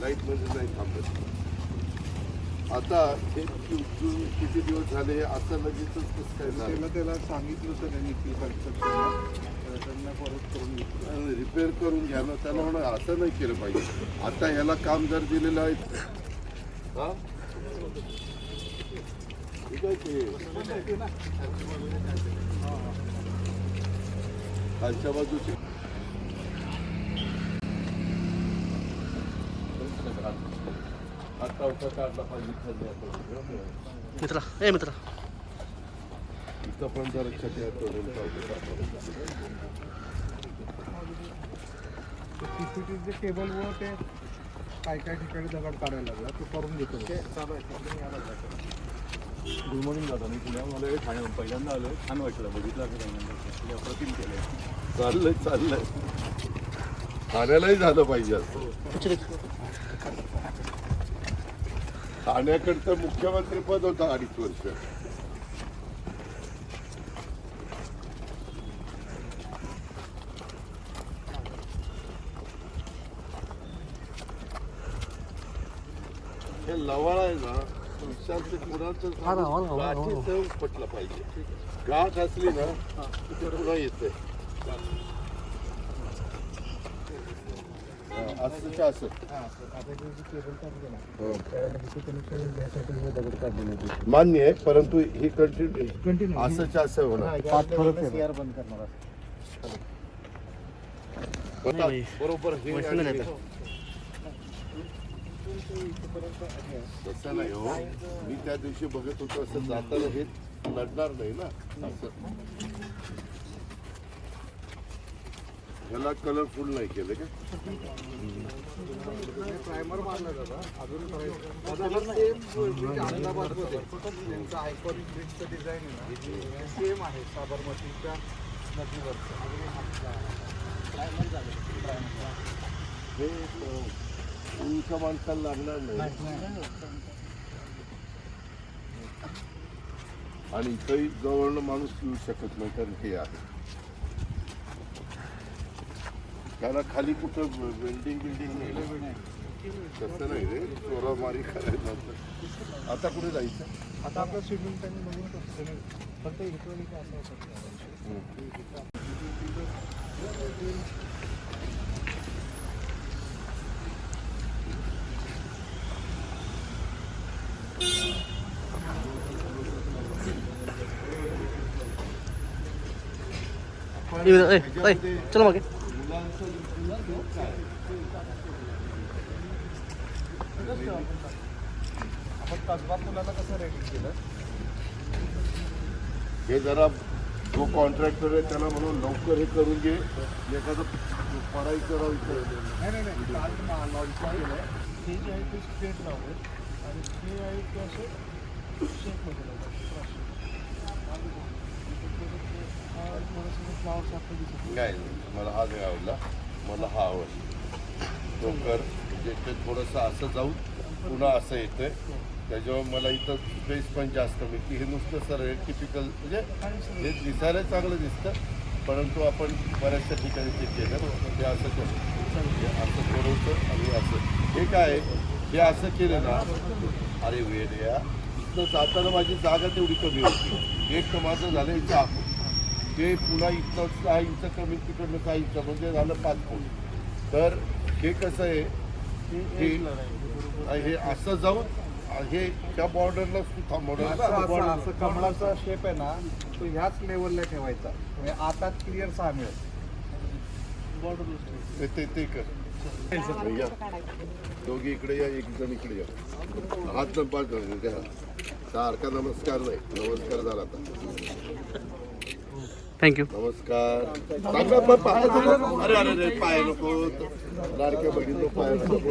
Light मध्ये नाही थांबत. आता हे किती दिवस झाले असं लगेचच कसं काय झालं? त्याला सांगितलं होतं त्यांनी की त्यांना परत करून घेतलं, रिपेअर करून घ्या ना. त्याला म्हणा असं नाही केलं पाहिजे. आता ह्याला काम जर दिलेलं आहे हा ठीक आहे ते खालच्या बाजूचे आता काढला पाहिजे. मित्रा इथं पण जरा छट्या तोडून सीसीटीव्हीच्या केबलवर ते काय ठिकाणी दगड काढायला लागला, तो करून घेतो. गुड मॉर्निंग दादा. मी पुण्यामध्ये ठाणे पहिल्यांदा आलो. छान वाटलं, बघितलं असं अप्रतिम केलं. चाललंय ठाण्यालाही झालं पाहिजे असं. ठाण्याकडचं मुख्यमंत्री पद होतं 2.5 वर्ष. हे लवाळ आहे ना, विशालचं कुणाचं गाठी पटलं पाहिजे. गाठ असली ना तिथे पुन्हा येते. असं असं मान्य आहे, परंतु हे कंटिन्यू असंच असं होणार. बरोबर हे तसं नाही हो. मी त्या दिवशी बघत होतो असं जाताना हे लढणार नाही ना. असं ह्याला कलरफुल नाही केलं का? प्रायमर मारला जाता अजून त्यांचं आयकॉनिक ब्रिजचं डिझाईन आहे ना, सेम आहे साबरमतीच्या नदीवरचं. हे उंच माणसाला लागणार नाही. आणि इथंही जवळनं माणूस येऊ शकत नाही, कारण हे आहे. त्याला खाली कुठं बिल्डिंग नाही. तसं नाही रे, चोरामारी करायला. आता कुठे जायचं? आता आपलं स्विमिंग टँक बघून फक्त इलेक्ट्रॉनिक असं चलो मागे. आपण कसबा पुलाला कसं रेटिंग केलं? हे जरा जो कॉन्ट्रॅक्टर आहे त्याला म्हणून लवकर हे करून घे. एखादं पढाई करावी. नाही काल लॉन्च केलं. हे जे आहे ते स्ट्रेट लावले आणि हे आहे ते असं शेपमध्ये लावतात. काय मला हा नाही आवडला, मला हा आवडला. लवकर म्हणजे ते थोडंसं असं जाऊन पुन्हा असं येतंय. त्याच्यावर मला इथं स्पेस पण जास्त मिळते. हे नुसतं सर टिपिकल म्हणजे हे दिसायला चांगलं दिसतं, परंतु आपण बऱ्याचशा ठिकाणी ते केलं ते असं करतो. हे असं थोडंसं आणि असं. हे काय हे असं केलं ना, अरे वेळ या इथनं जाताना माझी जागा तेवढी कमी होती. एक तर माझं झालं इथं आपण ते पुन्हा इथं 6 इंच कमी, तिकडनं 6 इंच म्हणजे झालं 5 फूट. तर हे कसं आहे, हे असं जाऊन हे त्या बॉर्डरला असं कमळाचा शेप आहे ना, तो ह्याच लेवलला ठेवायचा. म्हणजे आता क्लिअर 6 मिळेल. ते कर. या दोघी इकडे या, एक जण इकडे या. हात न पाच द्या. सारखा नमस्कार नाही, नमस्कार झाला आता. थँक्यू. नमस्कार. अरे पाय नको, लाडक्या बहिणीचं पाय नको.